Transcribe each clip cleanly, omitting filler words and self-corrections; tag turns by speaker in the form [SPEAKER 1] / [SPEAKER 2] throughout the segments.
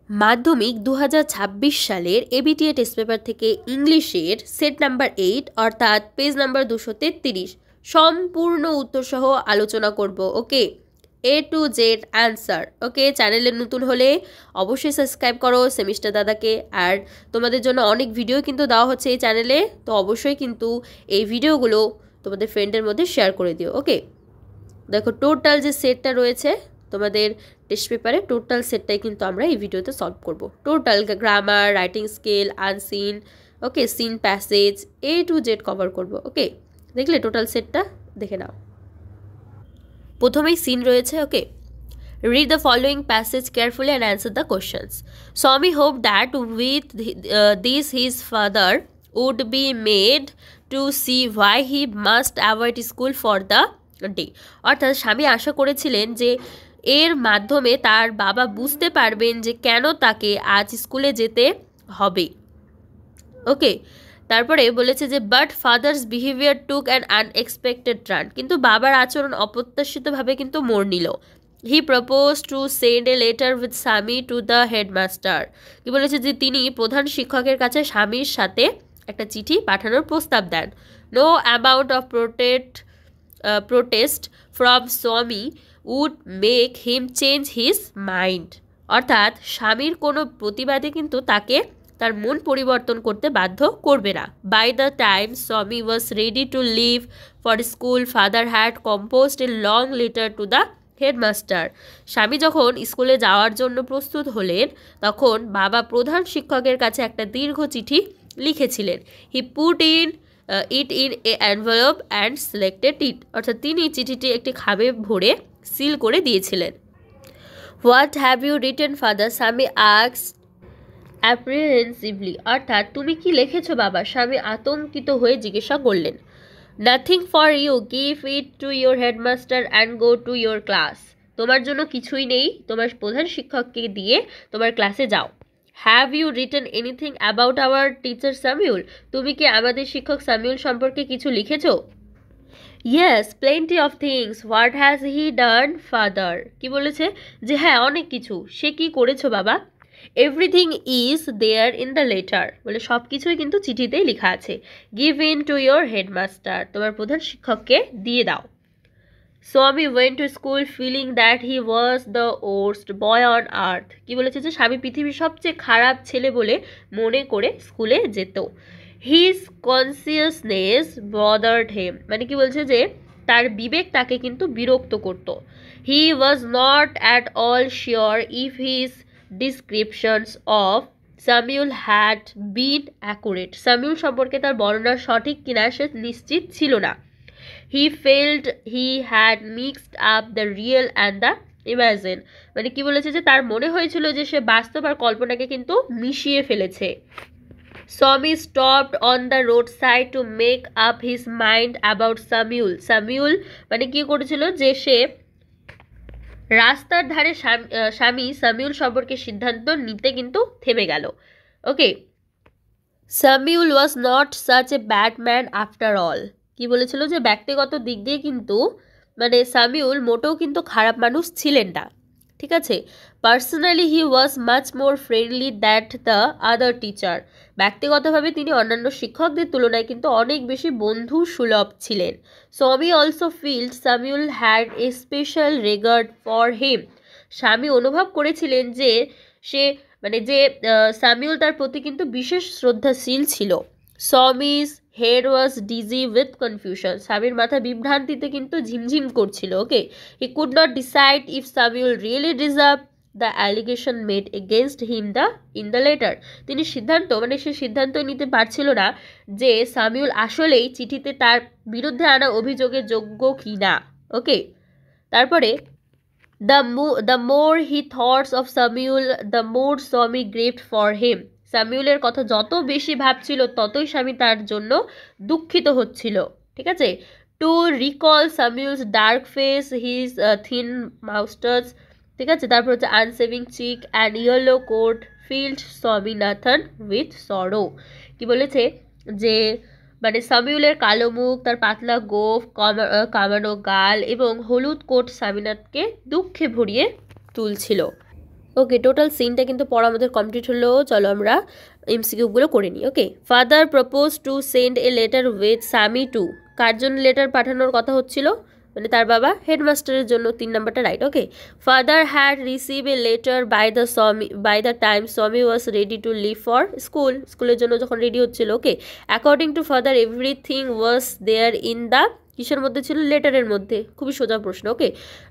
[SPEAKER 1] মাধ্যমিক 2026 সালের ABTA test paper থেকে ইংলিশের সেট নাম্বার 8 অর্থাৎ পেজ নাম্বার 233 সম্পূর্ণ উত্তরসহ আলোচনা করব। ওকে, A to Z অ্যান্সার। ওকে, চ্যানেলে নতুন হলে অবশ্যই সাবস্ক্রাইব করো সেমিস্টার দাদাকে। আর তোমাদের জন্য অনেক ভিডিও কিন্তু দেওয়া হচ্ছে এই চ্যানেলে, তো অবশ্যই কিন্তু এই ভিডিওগুলো তোমাদের ফ্রেন্ডের মধ্যে শেয়ার করে দিও। ওকে, দেখো টোটাল যে সেটটা রয়েছে তোমাদের টেস্ট পেপারে, টোটাল সেটটাই কিন্তু আমরা এই ভিডিওতে সলভ করব। Total grammar, writing skill, unseen, okay, seen, passage, A to Z cover করব। ওকে, দেখলে টোটাল সেটটা দেখে নাও। প্রথমেই সিন রয়েছে। ওকে, read the following passage carefully and answer the questions. Swami hoped that with this his father would be made to see why he must avoid school for the day. অর্থাৎ স্বামী আশা করেছিলেন যে এর মাধ্যমে তার বাবা বুঝতে পারবেন যে কেন তাকে আজ স্কুলে যেতে হবে। ওকে, তারপরে বলেছে যে but father's behaviour took an unexpected turn, কিন্তু বাবার আচরণ অপ্রত্যাশিতভাবে কিন্তু মোড় নিল। হি propose to send a letter with স্বামী টু দ্য হেডমাস্টার, কি বলেছে যে তিনি প্রধান শিক্ষকের কাছে স্বামীর সাথে একটা চিঠি পাঠানোর প্রস্তাব দেন। No amount of protest from Swami would make him change his mind, অর্থাৎ স্বামীর কোনো প্রতিবাদে কিন্তু তাকে তার মন পরিবর্তন করতে বাধ্য করবে না। By the time Swami was ready to leave for school father had composed a long letter to the headmaster, Swami যখন স্কুলে যাওয়ার জন্য প্রস্তুত হলেন তখন বাবা প্রধান শিক্ষকের কাছে একটা দীর্ঘ চিঠি লিখেছিলেন। He put in it in a envelope and selected it, অর্থাৎ তিনি চিঠিটি একটি খামে ভরে সিল করে দিয়েছিলেন। What have you written father, Swami asked apprehensively, অর্থাৎ তুমি কি লিখেছো বাবা, স্বামী আতঙ্কিত হয়ে জিজ্ঞাসা করলেন। Nothing for you, give it to your headmaster and go to your class, তোমার জন্য কিছুই নেই, তোমার প্রধান শিক্ষককে দিয়ে তোমার ক্লাসে যাও। Have you written anything about our teacher Samuel, তুমি কি আমাদের শিক্ষক স্যামুয়েল সম্পর্কে কিছু লিখেছো? Yes, plenty of things. What has he done father, কি বলেছে যে হ্যাঁ অনেক কিছু, সে কি করেছো বাবা? Everything is there in the letter, বলে সব কিছুই কিন্তু চিঠিতেই লেখা আছে। Give in to your headmaster, তোমার প্রধান শিক্ষককে দিয়ে দাও। Swami went to school feeling that he was the worst boy on earth, কি বলেছে যে স্বামী পৃথিবীর সবচেয়ে খারাপ ছেলে বলে মনে করে স্কুলে যেত। হিজ কনসিয়াসনেস বদার্ড হেম, মানে কি বলছে যে তার বিবেক তাকে কিন্তু বিরক্ত করত। He was not at all sure if his descriptions of Samuel had been accurate, Samuel সম্পর্কে তার বর্ণনা সঠিক কিনা সে নিশ্চিত ছিল না। He felt he had mixed up the real and the imagine, মানে কি বলেছে যে তার মনে হয়েছিল যে সে বাস্তব আর কল্পনাকে কিন্তু মিশিয়ে ফেলেছে। স্বামী stopped on the road side to make up his mind about Samuel, Samuel মানে কি করেছিল যে সে রাস্তার ধারে স্বামী স্যামুয়েল সম্পর্কে সিদ্ধান্ত নিতে কিন্তু থেমে গেল। Okay, Samuel was not such a bad man after all, কি বলেছিল যে ব্যক্তিগত দিক দিয়ে কিন্তু মানে স্যামুয়েল মোটেও কিন্তু খারাপ মানুষ ছিলেন না। ঠিক আছে, personally he was much more friendly that the other teacher, ব্যক্তিগতভাবে তিনি অন্যান্য শিক্ষকদের তুলনায় কিন্তু অনেক বেশি বন্ধু সুলভ ছিলেন। স্বামী also field Samuel had a special regard for him, স্বামী অনুভব করেছিলেন যে সে মানে যে স্যামুয়েল তার প্রতি কিন্তু বিশেষ শ্রদ্ধাশীল ছিল। Swami's head was dizzy with confusion, স্বামীর মাথা বিভ্রান্তিতে কিন্তু ঝিমঝিম করছিল। Okay, he could not decide if Samuel really deserve the allegation made against him in the letter, তিনি সে সিদ্ধান্ত নিতে পারছিল না যে স্যামুয়েল আসলেই চিঠিতে তার বিরুদ্ধে আনা অভিযোগের যোগ্য কি না। ওকে, তারপরে the more he thoughts of Samuel the more স্বামী গ্রেভড ফর হিম, স্যামুয়েলের কথা যত বেশি ভাবছিল ততই স্বামী তার জন্য দুঃখিত হচ্ছিল। ঠিক আছে, to recall Samuel's dark face, his thin moustache, ঠিক আছে, তারপর হচ্ছে unshaving cheek and yellow coat filled Swaminathan with sorrow, কি বলেছে যে মানে স্যামুয়েলের কালো মুখ, তার পাতলা গোঁফ, কামানো গাল এবং হলুদ কোট স্বামীনাথকে দুঃখে ভরিয়ে তুলছিল। ওকে, টোটাল সিনটা কিন্তু পড়া আমাদের কমপ্লিট হলো। চলো আমরা এমসিকিউগুলো করে নিই। Okay, father propose to send a letter with Swami to, কার জন্য লেটার পাঠানোর কথা হচ্ছিল, মানে তার বাবা, হেডমাস্টারের জন্য। 3 নাম্বারটা right. Okay, father had receive a letter by the time Swami was ready to leave for school, স্কুলের জন্য যখন রেডি হচ্ছিল। Okay, according to father everything was there in the, কিসের মধ্যে ছিল, লেটারের মধ্যে। খুবই সোজা প্রশ্ন। Okay,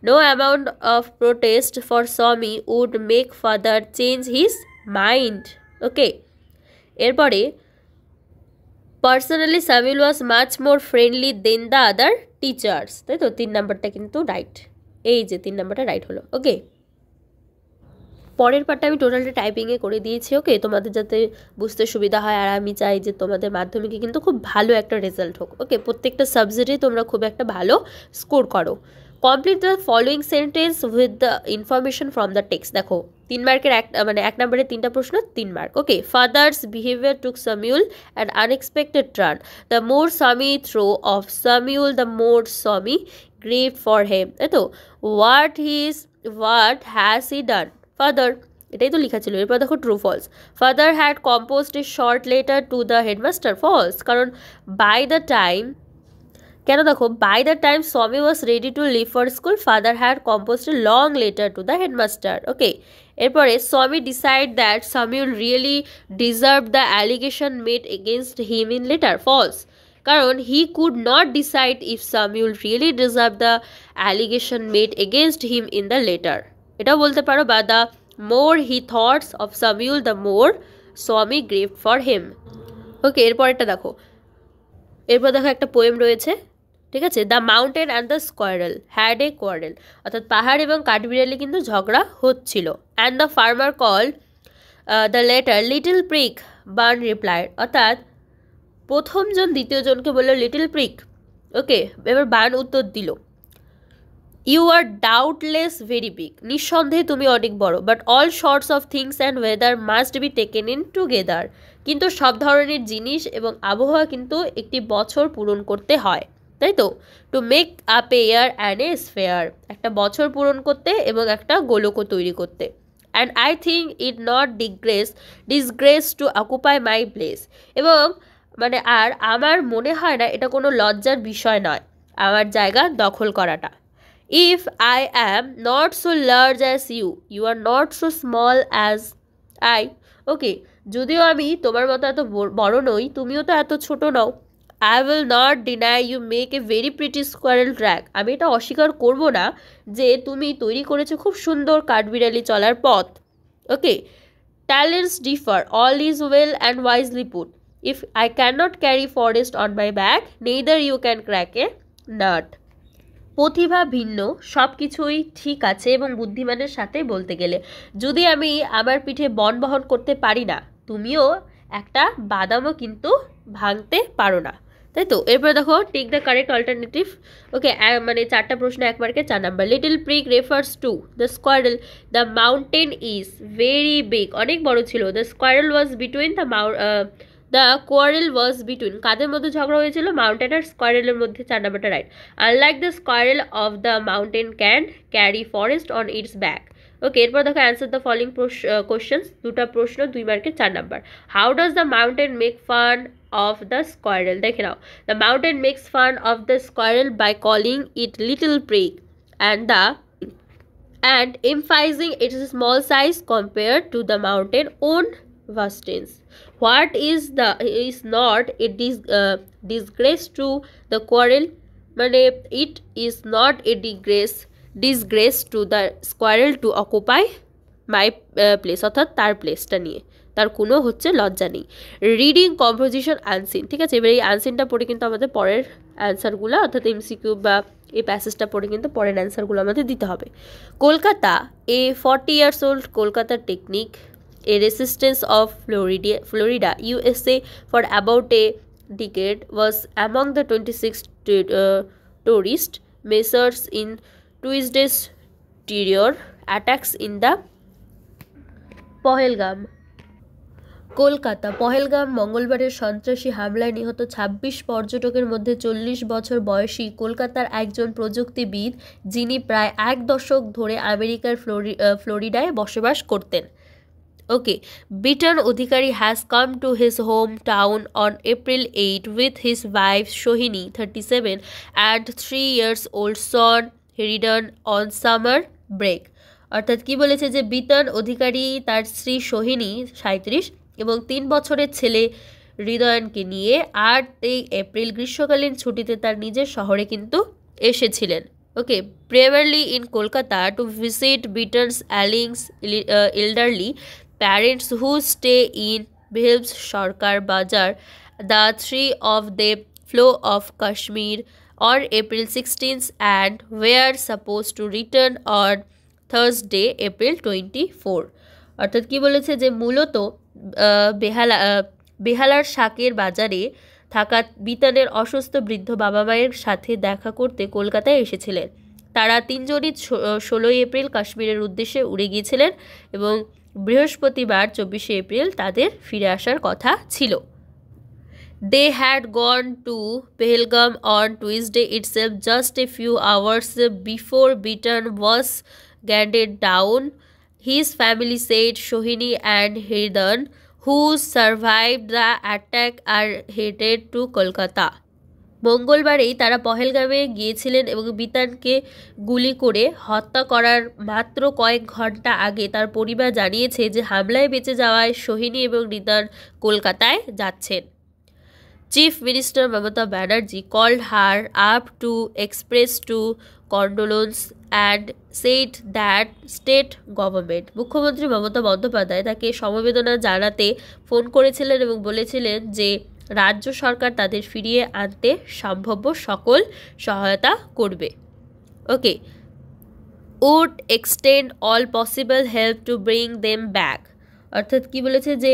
[SPEAKER 1] no amount of protest for Swami would make father change his mind. Okay, এরপরে personally Samuel was much more friendly than the other teachers, তাই তো 3 নাম্বারটা কিন্তু রাইট। এই যে 3 নাম্বারটা রাইট হলো। ওকে, পরের পার্টটা আমি টোটালটা টাইপিংয়ে করে দিয়েছি। ওকে, তোমাদের যাতে বুঝতে সুবিধা হয়, আর আমি চাই যে তোমাদের মাধ্যমিকে কিন্তু খুব ভালো একটা রেজাল্ট হোক। ওকে, প্রত্যেকটা সাবজেক্টে তোমরা খুব একটা ভালো স্কোর করো। Complete the following sentence with the information from the text. দেখো 3 মার্কের এক নম্বরে 3টা প্রশ্ন, 3 mark. Okay, father's behaviour took Samuel an unexpected turn, the more Swami thought of Samuel the more Swami grieved for him, তাই তো। What has he done father, এটাই তো লেখা ছিল। এরপর দেখো true false, father had composed a short letter to the headmaster, false, কারণ by the time, কেন দেখো by the time Swami was ready to leave for school father had composed a long letter to the headmaster. Okay, এরপরে Swami decide that Samuel really deserve the allegation made against him in letter, false, কারণ he could not decide if Samuel really deserve the allegation made against him in the letter, এটাও বলতে পারো, বা the more he thoughts of Samuel the more Swami grave for him. Okay, এরপরেরটা দেখো, এরপর দেখো একটা পোয়েম রয়েছে, ঠিক আছে। The mountain and the squirrel had a quarrel, অর্থাৎ পাহাড় এবং কাঠবিড়ালি কিন্তু ঝগড়া হচ্ছিল। And the former call the latter little prig, Bun replied, অর্থাৎ প্রথমজন দ্বিতীয়জনকে বললো লিটল প্রিক। ওকে, এবার বার্ন উত্তর দিল, you are doubtless very big, নিঃসন্দেহে তুমি অনেক বড়, but all sorts of things and weather must be taken in together, কিন্তু সব ধরনের জিনিস এবং আবহাওয়া কিন্তু একটি বছর পূরণ করতে হয়, তাই তো। To make up A year and a sphere, একটা বছর পূরণ করতে এবং একটা গোলকও তৈরি করতে। And I think it not disgrace to occupy my place, এবং মানে আর আমার মনে হয় না এটা কোনো লজ্জার বিষয় নয় আমার জায়গা দখল করাটা। If I am not so large as you are not so small as I. ওকে, যদিও আমি তোমার মতো এত বড় নই, তুমিও তো এত ছোট নও। I will not deny you make a very pretty squirrel track. আমি এটা অস্বীকার করব না যে তুমি তৈরি করেছো খুব সুন্দর কাঠবিড়ালি চলার পথ। ওকে, talents differ, all is well and wisely put. If I cannot carry forest on my back, neither you can crack a nut. প্রতিভা ভিন্ন, সব কিছুই ঠিক আছে এবং বুদ্ধিমানের সাথে বলতে গেলে, যদি আমি আমার পিঠে বন বহন করতে পারি না, তুমিও একটা বাদামও কিন্তু ভাঙতে পারো না, তাই তো। এরপর দেখো take the correct alternative. Okay, মানে 4টা প্রশ্ন 1 মার্কে 4 number. Little prig refers to the squirrel, the mountain is very big, অনেক বড় ছিল। The squirrel was between the quarrel was between, কাদের মধ্যে ঝগড়া হয়েছিল, মাউন্টেন আর স্কোয়ারেলের মধ্যে। 4 নাম্বারটা right. Unlike the squirrel of the mountain can carry forest on its back. Okay, এরপর দেখো অ্যান্সার দ্য ফলোইং কোশ্চেন্স, 2টা প্রশ্ন 2 মার্কের 4 number. How does the mountain make fun of the squirrel? দেখে নাও, the mountain makes fun of the squirrel by calling it little prig and emphasizing its small size compared to the mountain own vastness. What is not a disgrace to the squirrel, মানে it is not a disgrace to the squirrel to occupy my place, অর্থাৎ তার প্লেসটা নিয়ে তার কোনো হচ্ছে লজ্জা নেই। রিডিং কম্পোজিশন আনসিন, ঠিক আছে। এবার এই আনসিনটা পড়ে কিন্তু আমাদের পরের অ্যান্সারগুলো, অর্থাৎ এমসিকিউ বা এই প্যাসেজটা পড়ে কিন্তু পরের অ্যান্সারগুলো আমাদের দিতে হবে। কলকাতা, এ 40 years old Kolkata technique, a resistance of Florida, USA for about a decade was among the 26 tourist measures in Tuesday's terror attacks in the Pahalgam. Kolkata Pahalgam মঙ্গলবারের সন্ত্রাসী হামলায় নিহত ২৬ পর্যটকের মধ্যে ৪০ বছর বয়সী কলকাতার একজন প্রযুক্তিবিদ, যিনি প্রায় এক দশক ধরে আমেরিকার ফ্লোরিডায় বসবাস করতেন। Okay, Bitan Odhikari has come to his hometown on April 8 with his wife Sohini, 37, and 3-year-old son Hridan on summer break. অর্থাৎ কি বলেছে যে বিতান অধিকারী তার স্ত্রী সোহিনী 37 এবং 3 বছরের ছেলে হৃদয়নকে নিয়ে 8 এপ্রিল গ্রীষ্মকালীন ছুটিতে তার নিজের শহরে কিন্তু এসেছিলেন। ওকে, primarily in Kolkata to visit Bitan's ailing elderly parents who stay in Bhilbs Sarkar Bazar. The three of them flew off Kashmir on April 16th and were supposed to return on Thursday, April 24. অর্থাৎ কি বলেছে যে মূলত বেহালার শাকের বাজারে থাকা বিতানের অসুস্থ বৃদ্ধ বাবা মায়ের সাথে দেখা করতে কলকাতায় এসেছিলেন। তারা তিনজনই 16 এপ্রিল কাশ্মীরের উদ্দেশ্যে উড়ে গিয়েছিলেন এবং বৃহস্পতিবার 24 এপ্রিল তাদের ফিরে আসার কথা ছিল। They had gone to Pahalgam on Tuesday itself, just a few hours before Bitan was gunned down. His family said Sohini and Hridan, who survived the attack, are headed to Kolkata. মঙ্গলবারেই তারা পহেলগামে গিয়েছিলেন এবং বিতানকে গুলি করে হত্যা করার মাত্র কয়েক ঘন্টা আগে তার পরিবার জানিয়েছে যে হামলায় বেঁচে যাওয়ায় সোহিনী এবং হৃদন কলকাতায় যাচ্ছেন। Chief minister Mamata Banerjee called her up to express to condolence and said that state government, মুখ্যমন্ত্রী মমতা বন্দ্যোপাধ্যায় তাকে সমবেদনা জানাতে ফোন করেছিলেন এবং বলেছিলেন যে রাজ্য সরকার তাদের ফিরিয়ে আনতে সম্ভাব্য সকল সহায়তা করবে। ওকে, would extend all possible help to bring them back. অর্থাৎ কি বলেছে যে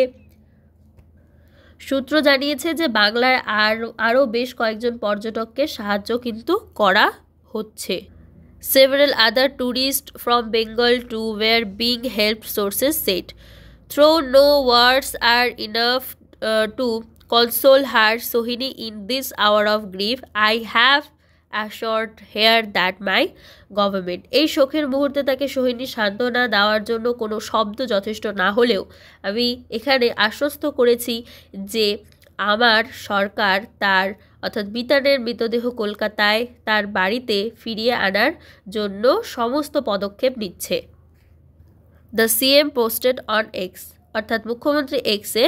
[SPEAKER 1] সূত্র জানিয়েছে যে বাংলার আরও বেশ কয়েকজন পর্যটককে সাহায্য কিন্তু করা হচ্ছে। Several other tourists from Bengal too were being helped, sources said. Though no words are enough to console her Sohini in this hour of grief, I have assured her that my government, এই শোকের মুহূর্তে তাকে সোহিনী সান্ত্বনা দেওয়ার জন্য কোনো শব্দ যথেষ্ট না হলেও আমি এখানে আশ্বস্ত করেছি যে আমার সরকার তার অর্থাৎ বিতানের মৃতদেহ কলকাতায় তার বাড়িতে ফিরিয়ে আনার জন্য সমস্ত পদক্ষেপ নিচ্ছে। The CM posted on X, অর্থাৎ মুখ্যমন্ত্রী এক্সে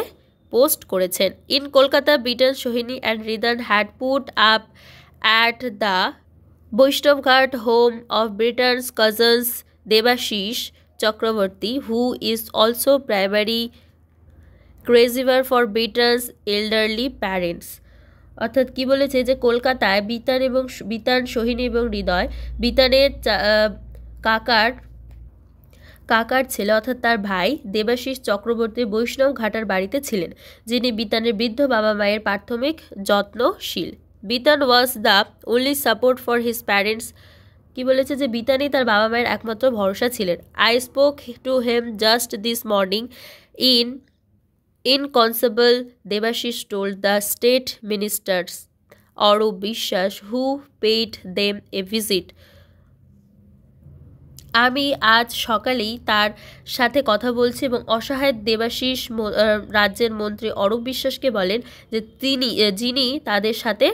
[SPEAKER 1] পোস্ট করেছেন। In Kolkata Bitan Sohini and Hridan had put up at the Vaishnavghat home of Bitan's cousins Debashish Chakraborty, who is also primary caregiver for Bitan's elderly parents. অর্থাৎ কি বলেছে যে কলকাতায় বিতান সোহিনী এবং হৃদয় বিতানের কাকার ছেলে অর্থাৎ তার ভাই দেবাশিস চক্রবর্তী বৈষ্ণব ঘাটার বাড়িতে ছিলেন, যিনি বিতানের বৃদ্ধ বাবা মায়ের প্রাথমিক যত্নশীল। Bitan was the only support for his parents, কি বলেছে যে বিতানই তার বাবা মায়ের একমাত্র ভরসা ছিলেন। I spoke to him just this morning in constable Debashis told the state ministers Arup Biswas who paid them a visit. আমি আজ সকালেই তার সাথে কথা বলছি এবং অসহায় দেবাশিস রাজ্যের মন্ত্রী অরূপ বিশ্বাসকে বলেন যে যিনি তাদের সাথে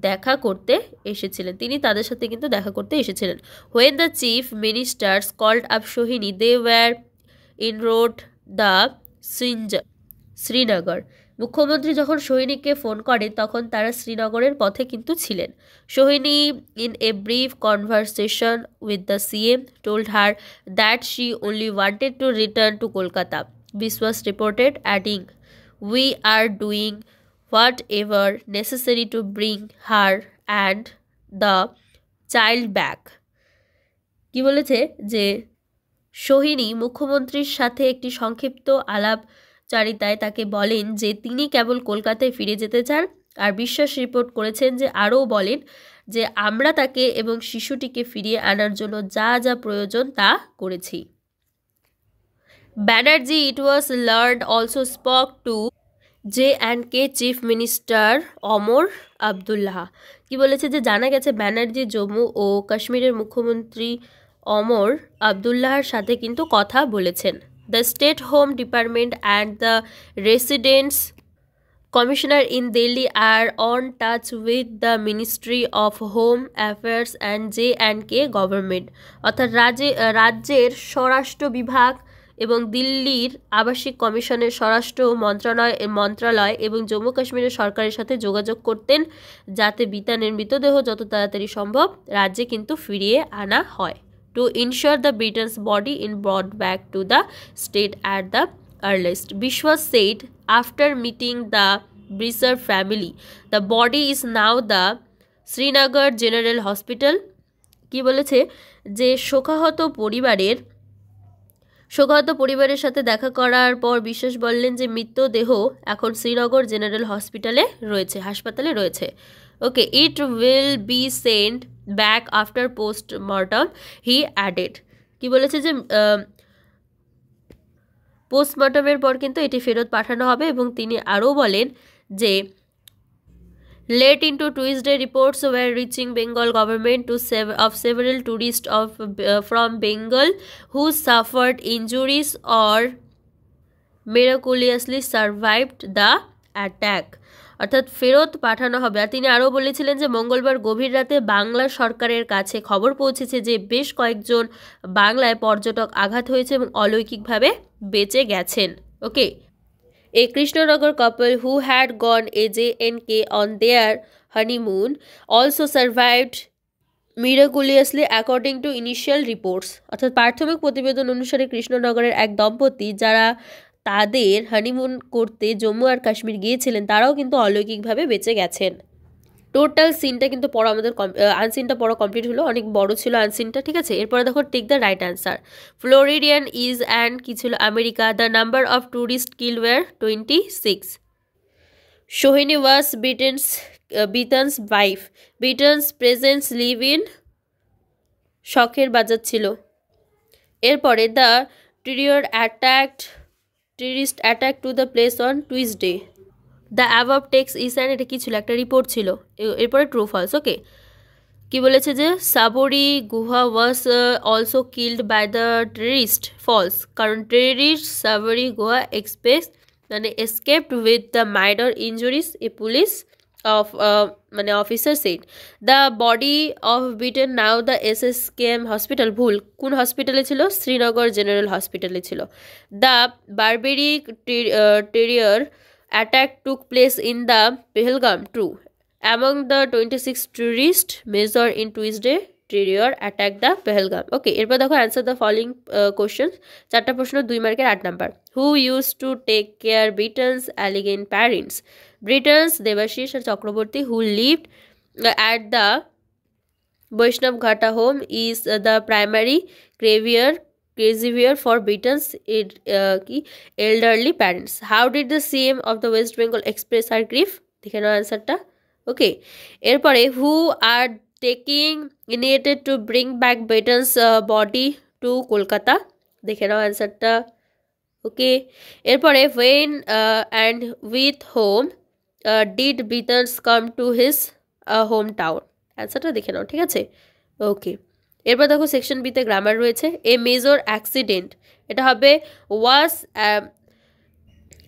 [SPEAKER 1] দেখা করতে এসেছিলেন, তিনি তাদের সাথে কিন্তু দেখা করতে এসেছিলেন। When the chief ministers called up Sohini, they were en route the Srinagar. মুখ্যমন্ত্রী যখন সোহিনীকে ফোন করে তখন তারা শ্রীনগরের পথে কিন্তু ছিলেন। Sohini in a brief conversation with the CM told her that she only wanted to return to Kolkata. Biswas reported, adding, "We are doing whatever necessary to bring her and the child back." কি বলেছে যে সোহিনী মুখ্যমন্ত্রীর সাথে একটি সংক্ষিপ্ত আলাপচারিতায় তাকে বলেন যে তিনি কেবল কলকাতায় ফিরে যেতে চান, আর বিশ্বাস রিপোর্ট করেছেন যে আরও বলেন যে আমরা তাকে এবং শিশুটিকে ফিরিয়ে আনার জন্য যা যা প্রয়োজন তা করেছি। Banerjee, it was learned, also spoke to J&K chief minister Omar Abdullah. কি বলেছে যে জানা গেছে ব্যানার্জি জম্মু ও কাশ্মীরের মুখ্যমন্ত্রী অমর আবদুল্লাহর সাথে কিন্তু কথা বলেছেন। The state home department and the residents commissioner in Delhi are on touch with the ministry of home affairs and J&K government. অর্থাৎ রাজ্যের স্বরাষ্ট্র বিভাগ এবং দিল্লির আবাসিক কমিশনের স্বরাষ্ট্র মন্ত্রণালয় এবং জম্মু কাশ্মীরের সরকারের সাথে যোগাযোগ করতেন যাতে বিতানের মৃতদেহ যত তাড়াতাড়ি সম্ভব রাজ্যে কিন্তু ফিরিয়ে আনা হয়। To ensure the Britain's body in brought back to the state at the earliest. Bishwa said after meeting the Brisar family, the body is now the Srinagar General Hospital. কি বলেছে যে শোকাহত পরিবারের সাথে দেখা করার পর বিশ্বাস বললেন যে মৃতদেহ এখন শ্রীনগর জেনারেল হাসপাতালে রয়েছে। Okay, it will be sent back after postmortem, he added. কি বলেছে যে পোস্টমর্টমের পর কিন্তু এটি ফেরত পাঠানো হবে এবং তিনি আরও বলেন যে late into Tuesday reports were reaching Bengal government of several tourists from Bengal who suffered injuries or miraculously survived the attack. অর্থাৎ ফেরত পাঠানো হবে। আর তিনি আরও বলেছিলেন যে মঙ্গলবার গভীর রাতে বাংলা সরকারের কাছে খবর পৌঁছেছে যে বেশ কয়েকজন বাংলায় পর্যটক আঘাত হয়েছে এবং অলৌকিকভাবে বেঁচে গেছেন। ওকে, a Krishnanagar couple who had gone a J&K on their honeymoon also survived miraculously according to initial reports. অর্থাৎ প্রাথমিক প্রতিবেদন অনুসারে কৃষ্ণনগরের এক দম্পতি যারা তাদের হানিমুন করতে জম্মু আর কাশ্মীর গিয়েছিলেন তারাও কিন্তু অলৌকিকভাবে বেঁচে গেছেন। টোটাল সিনটা কিন্তু পড়া আমাদের আনসিনটা পড়া কমপ্লিট হলো, অনেক বড় ছিল আনসিনটা, ঠিক আছে। এরপরে দেখো take the right answer. Floridian is and কি ছিল America. The number of tourist kill were 26। Sohini was Bitan's wife. Bitan's presence live in Sakher Bazar ছিল। এরপরে the terrorist attack to the place on Tuesday. The above text is and এটা কী ছিল, একটা report ছিল। এরপরে ট্রু ফলস। ওকে, কি বলেছে যে Sabri Guha was also killed by the terrorist. False, কারণ terrorist Sabri Guha escaped with the minor injuries, a police officer said. The body of Bitan now the SSKM hospital. ভুল, কোন হসপিটালে ছিল? শ্রীনগর জেনারেল হসপিটালে ছিল। The barbaric terror attack took place in the Pahalgam. True. Among the 26 tourists measured in Tuesday, terror attacked the Pahalgam. Okay, এরপর দেখো answer the following questions. 4টা প্রশ্ন 2 মার্কের 8 number. Who used to take care Britain's elegant parents? Britain's Debashis আর Chakraborty who lived at the Vaishnav Ghata home is the primary caregiver for Britain's elderly parents. How did the CM of the West Bengal express her grief? দেখে নাও অ্যান্সারটা। ওকে, এরপরে who are taking initiative to bring back Britain's body to Kolkata? দেখে নাও অ্যান্সারটা। ওকে, এরপরে when and with whom did Britain's come to his hometown? অ্যান্সারটা দেখে নাও, ঠিক আছে। ওকে, এরপর দেখো সেকশন বিতে গ্রামার রয়েছে। এ মেজর অ্যাক্সিডেন্ট, এটা হবে was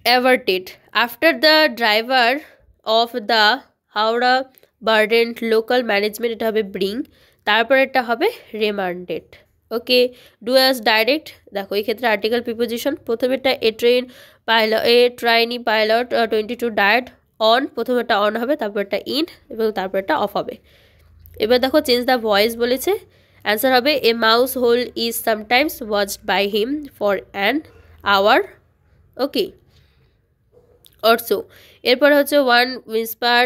[SPEAKER 1] averted after the driver of the Howrah Burdwan local management, এটা হবে ব্রিং। তারপর এটা হবে remanded. Okay, do as direct, দেখো এই ক্ষেত্রে আর্টিকেল প্রিপোজিশন। প্রথমেরটা a trainee pilot 22 died on, প্রথমেরটা অন হবে, তারপরটা ইন এবং তারপরটা অফ হবে। এবার দেখো চেঞ্জ দ্য ভয়েস বলেছে। অ্যান্সার হবে a mouse hole is sometimes watched by him for an hour. Okay, also এরপর হচ্ছে one whisper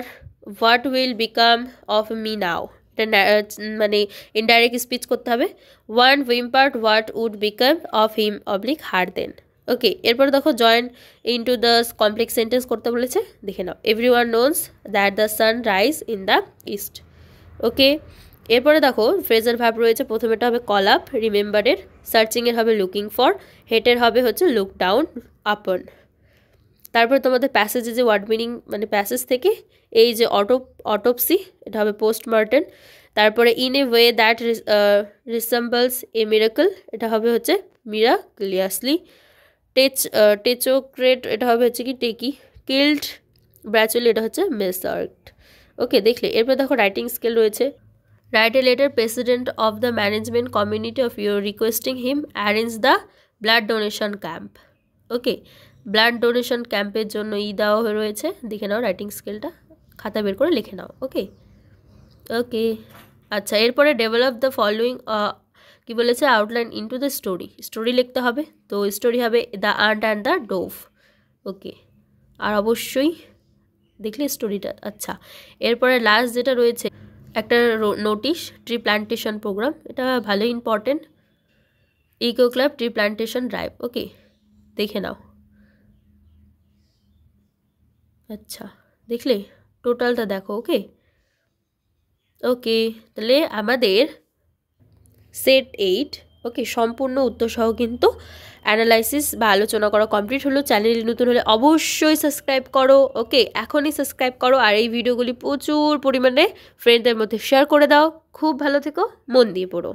[SPEAKER 1] what will become of me now, এটা মানে ইনডাইরেক্ট স্পিচ করতে হবে। One whimpered what would become of him oblique her then. Okay, এরপর দেখো join into the complex sentence করতে বলেছে, দেখে নাও। Everyone knows that the sun rise in the east. Okay, এরপরে দেখো ফ্রেজাল ভার্ব রয়েছে, প্রথমেটা হবে কল আপ রিমেম্বারের, সার্চিংয়ের হবে লুকিং ফর, হেটের হবে হচ্ছে লুক ডাউন আপন। তারপরে তোমাদের প্যাসেজে যে ওয়ার্ড মিনিং মানে প্যাসেজ থেকে এই যে অটোপসি এটা হবে পোস্টমর্টেম। তারপরে in a way that resembles a miracle এটা হবে হচ্ছে মিরাকুলিয়াসলি। টেচোক্রেট এটা হবে হচ্ছে কি টেকি। কিল্ড ব্র্যাচুয়ালি এটা হচ্ছে মেসার্ট। ওকে, দেখলে। এরপর দেখো রাইটিং স্কিল রয়েছে, write a letter president of the management community of your requesting him arrange the blood donation camp. Okay, blood donation ক্যাম্পের জন্য দেওয়া হয়ে রয়েছে, দেখে নাও রাইটিং স্কিলটা, খাতা বের করে লিখে নাও। ওকে ওকে আচ্ছা, এরপরে ডেভেলপ দ্য ফলোয়িং কি বলেছে আউটলাইন ইনটু দ্য স্টোরি লিখতে হবে। তো স্টোরি হবে the ant and the dove. Okay, আর অবশ্যই দেখলে স্টোরিটা। আচ্ছা, এরপরে লাস্ট যেটা রয়েছে একটা নোটিশ, ট্রি প্ল্যান্টেশন প্রোগ্রাম, এটা ভালো important. Eco club tree plantation drive. Okay, দেখে নাও। আচ্ছা, দেখলে টোটালটা দেখো। ওকে ওকে তাহলে আমাদের সেট 8 ওকে সম্পূর্ণ উত্তর সহ কিন্তু অ্যানালাইসিস বা আলোচনা করা কমপ্লিট হলো। চ্যানেল নতুন হলে অবশ্যই সাবস্ক্রাইব করো। ওকে, এখনই সাবস্ক্রাইব করো, আর এই ভিডিওগুলি প্রচুর পরিমাণে ফ্রেন্ডদের মধ্যে শেয়ার করে দাও। খুব ভালো থেকো, মন দিয়ে পড়ো।